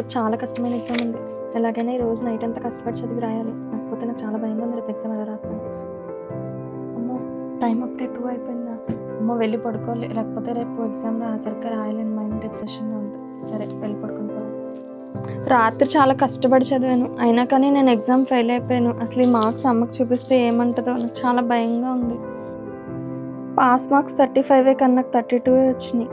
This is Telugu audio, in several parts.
రేపు చాలా కష్టమైన ఎగ్జామ్ ఉంది. ఎలాగైనా ఈ రోజు నైట్ అంతా కష్టపడి చదివి రాయాలి. లేకపోతే నాకు చాలా భయంగా ఉంది రేపు ఎగ్జామ్ ఎలా రాస్తాను. అమ్మో టైం అప్పుడే 2 అయిపోయిందా. అమ్మో వెళ్ళి పడుకోవాలి, లేకపోతే రేపు ఎగ్జామ్ సరిగ్గా రాయలేను. మైండ్ డిప్రెషన్గా ఉంది. సరే వెళ్ళి పడుకుంటాను. రాత్రి చాలా కష్టపడి చదివాను, అయినా కానీ నేను ఎగ్జామ్ ఫెయిల్ అయిపోయాను. అసలు ఈ మార్క్స్ అమ్మకి చూపిస్తే ఏమంటుందో నాకు చాలా భయంగా ఉంది. పాస్ మార్క్స్ 35 కానీ నాకు 32 వచ్చినాయి.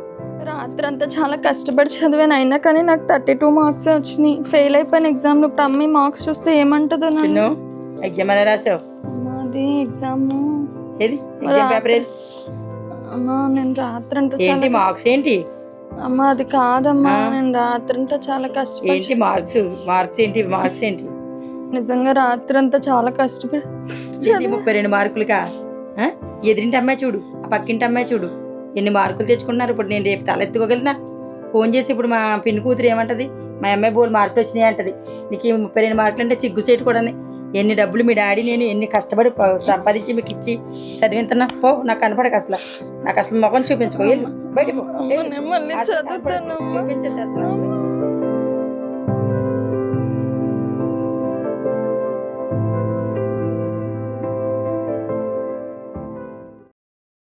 రాత్రి అంతా చాలా కష్టపడి చదివాను, అయినా కానీ నాకు 32 మార్క్స్ వచ్చినాయి. ఫెయిల్ అయిపోయాను ఎగ్జామ్లో. ఇప్పుడు అమ్మాయి మార్క్స్ చూస్తే ఏమంటుందో. ఎగ్జామ్ ఎలా రాసావు? అది ఎగ్జామ్ అమ్మా నేను రాత్రి అంతా చాలా మార్క్స్ ఏంటి అమ్మా అది కాదమ్మా, నేను రాత్రి అంతా చాలా కష్టపడి మార్క్స్ ఏంటి నిజంగా రాత్రి అంతా చాలా కష్టపడి 32 మార్కులుగా. ఎదురింటి అమ్మాయి చూడు, ఆ పక్కింటి అమ్మాయి చూడు ఎన్ని మార్కులు తెచ్చుకున్నారు. ఇప్పుడు నేను రేపు తలెత్తుకోగలిగినా ఫోన్ చేసి ఇప్పుడు మా పిన్ని కూతురు ఏమంటది, మా అమ్మాయి బోల్ మార్కులు వచ్చినాయి అంటది. నీకు 32 మార్కులు అంటే సిగ్గుసేటు కూడా. ఎన్ని డబ్బులు మీ డాడీ నేను ఎన్ని కష్టపడి సంపాదించి మీకు ఇచ్చి చదివిస్తున్నా. పో నాకు కనపడక అసలు, నాకు అసలు ముఖం చూపించుకో. బయట చూపించద్దు అసలు.